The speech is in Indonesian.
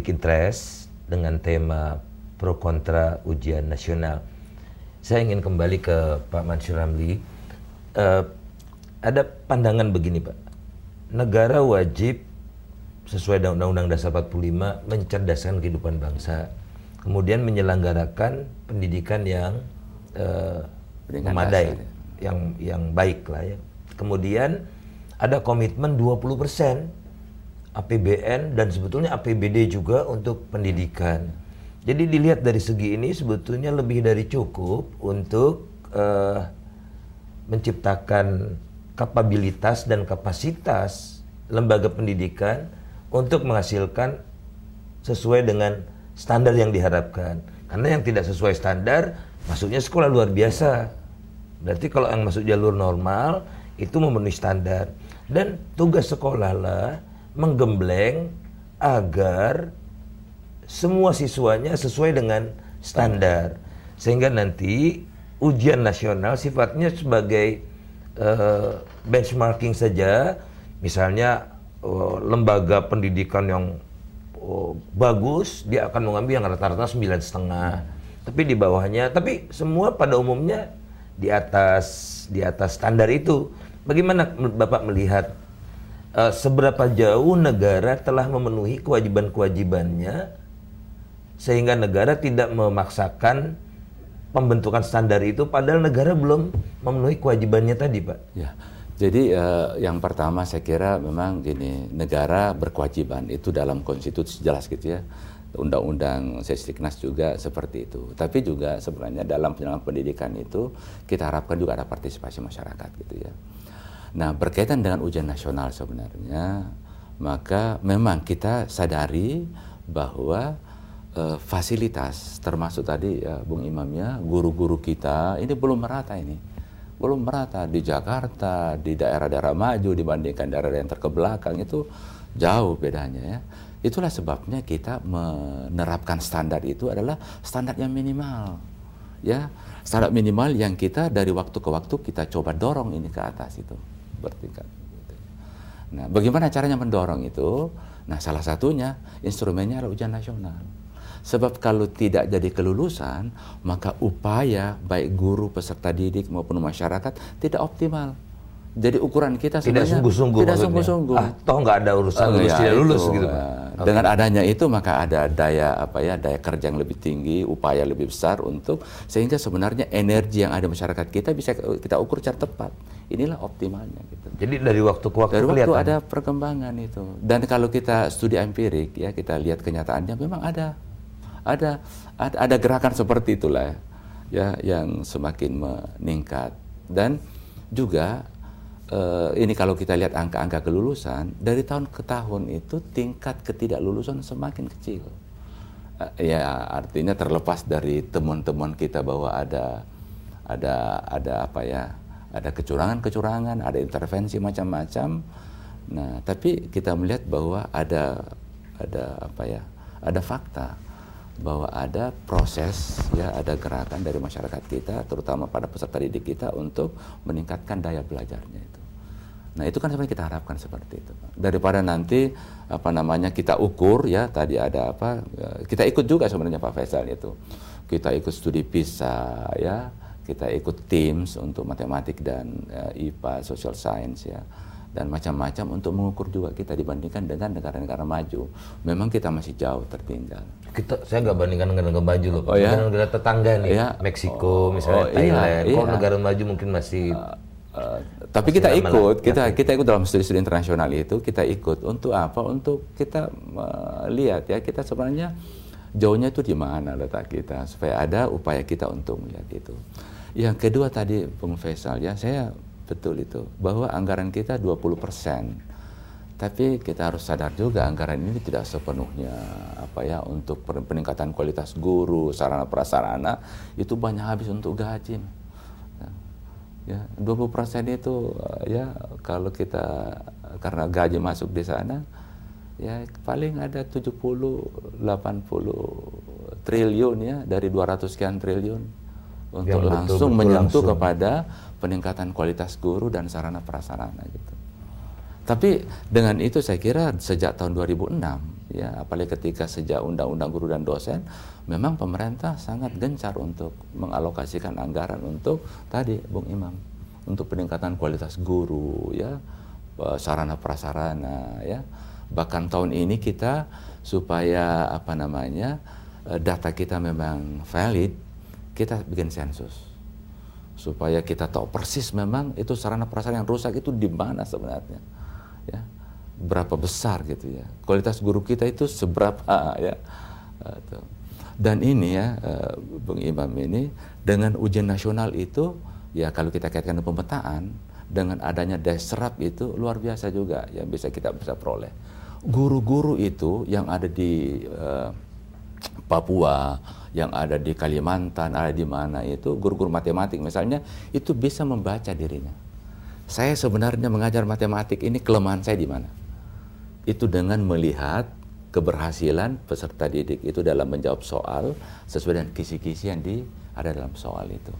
public interest dengan tema pro kontra ujian nasional. Saya ingin kembali ke Pak Mansur Ramli. Ada pandangan begini Pak, negara wajib sesuai dengan Undang-Undang Dasar 45 mencerdaskan kehidupan bangsa, kemudian menyelenggarakan pendidikan yang memadai, yang baik lah ya. Kemudian ada komitmen 20% APBN dan sebetulnya APBD juga untuk pendidikan. Jadi dilihat dari segi ini sebetulnya lebih dari cukup untuk menciptakan kapabilitas dan kapasitas lembaga pendidikan untuk menghasilkan sesuai dengan standar yang diharapkan. Karena yang tidak sesuai standar masuknya sekolah luar biasa. Berarti kalau yang masuk jalur normal itu memenuhi standar. Dan tugas sekolah lah menggembleng agar semua siswanya sesuai dengan standar. Sehingga nanti ujian nasional sifatnya sebagai benchmarking saja. Misalnya lembaga pendidikan yang bagus, dia akan mengambil yang rata-rata 9,5. Tapi di bawahnya, tapi semua pada umumnya di atas standar itu. Bagaimana Bapak melihat seberapa jauh negara telah memenuhi kewajiban-kewajibannya sehingga negara tidak memaksakan pembentukan standar itu padahal negara belum memenuhi kewajibannya tadi, Pak? Ya. Jadi yang pertama saya kira memang gini, negara berkewajiban itu dalam konstitusi jelas gitu ya. Undang-undang Sesdiknas juga seperti itu. Tapi juga sebenarnya dalam penyelenggaraan pendidikan itu kita harapkan juga ada partisipasi masyarakat gitu ya. Nah, berkaitan dengan ujian nasional sebenarnya, maka memang kita sadari bahwa fasilitas termasuk tadi ya Bung Imamnya, guru-guru kita ini belum merata ini. Belum merata di Jakarta, di daerah-daerah maju dibandingkan daerah yang terkebelakang itu jauh bedanya ya. Itulah sebabnya kita menerapkan standar itu adalah standar yang minimal. Ya, standar minimal yang kita dari waktu ke waktu kita coba dorong ini ke atas itu bertingkat. Nah, bagaimana caranya mendorong itu? Nah, salah satunya instrumennya adalah ujian nasional. Sebab kalau tidak jadi kelulusan, maka upaya baik guru, peserta didik maupun masyarakat tidak optimal. Jadi ukuran kita tidak sungguh-sungguh. Tidak sungguh-sungguh. Toh nggak ada urusan lulus tidak lulus gitu, Pak. Okay. Dengan adanya itu maka ada daya daya kerja yang lebih tinggi, upaya lebih besar untuk sehingga sebenarnya energi yang ada masyarakat kita bisa kita ukur secara tepat. Inilah optimalnya gitu. Jadi dari waktu ke waktu dari kelihatan. waktu ada perkembangan itu. Dan kalau kita studi empirik ya, kita lihat kenyataannya memang ada gerakan seperti itulah ya yang semakin meningkat. Dan juga ini kalau kita lihat angka-angka kelulusan dari tahun ke tahun itu tingkat ketidaklulusan semakin kecil. Ya artinya terlepas dari temuan-temuan kita bahwa ada kecurangan, ada intervensi macam-macam. Nah, tapi kita melihat bahwa ada fakta bahwa ada proses ya, ada gerakan dari masyarakat kita terutama pada peserta didik kita untuk meningkatkan daya belajarnya itu. Nah, itu kan sebenarnya kita harapkan seperti itu. Daripada nanti kita ukur ya, tadi ada kita ikut juga sebenarnya Pak Faisal itu. Kita ikut studi PISA ya, kita ikut TIMSS untuk matematik dan IPA, social science ya. Dan macam-macam untuk mengukur juga kita dibandingkan dengan negara-negara maju. Memang kita masih jauh tertinggal. Saya nggak bandingkan negara maju loh, Pak. Negara tetangga nih, Meksiko misalnya, Thailand. Kalau negara maju mungkin masih tapi kita ikut, kita ikut dalam studi-studi internasional itu, kita ikut untuk apa? Untuk kita melihat ya, kita sebenarnya jauhnya itu di mana letak kita, supaya ada upaya kita untuk melihat itu. Yang kedua tadi Bung Faisal ya, saya betul itu bahwa anggaran kita 20%. Tapi kita harus sadar juga anggaran ini tidak sepenuhnya untuk peningkatan kualitas guru, sarana prasarana itu banyak habis untuk gaji. Ya, 20% itu ya kalau kita karena gaji masuk di sana ya paling ada 70-80 triliun ya dari 200 sekian triliun untuk langsung menyentuh kepada peningkatan kualitas guru dan sarana prasarana gitu. Tapi dengan itu saya kira sejak tahun 2006 Ya, apalagi ketika sejak Undang-Undang Guru dan Dosen, memang pemerintah sangat gencar untuk mengalokasikan anggaran untuk tadi, Bung Imam, untuk peningkatan kualitas guru, ya, sarana prasarana, ya. Bahkan tahun ini kita supaya apa namanya data kita memang valid, kita bikin sensus supaya kita tahu persis memang itu sarana prasarana yang rusak itu di mana sebenarnya, ya, berapa besar gitu ya, kualitas guru kita itu seberapa, ya. Dan ini ya, Bung Imam, ini dengan ujian nasional itu ya, kalau kita kaitkan dengan pemetaan dengan adanya Desrap itu luar biasa juga yang bisa kita bisa peroleh. Guru-guru itu yang ada di Papua, yang ada di Kalimantan, ada di mana itu, guru-guru matematik misalnya, itu bisa membaca dirinya. Saya sebenarnya mengajar matematik ini kelemahan saya di mana? Itu dengan melihat keberhasilan peserta didik itu dalam menjawab soal sesuai dengan kisi-kisi yang ada dalam soal itu.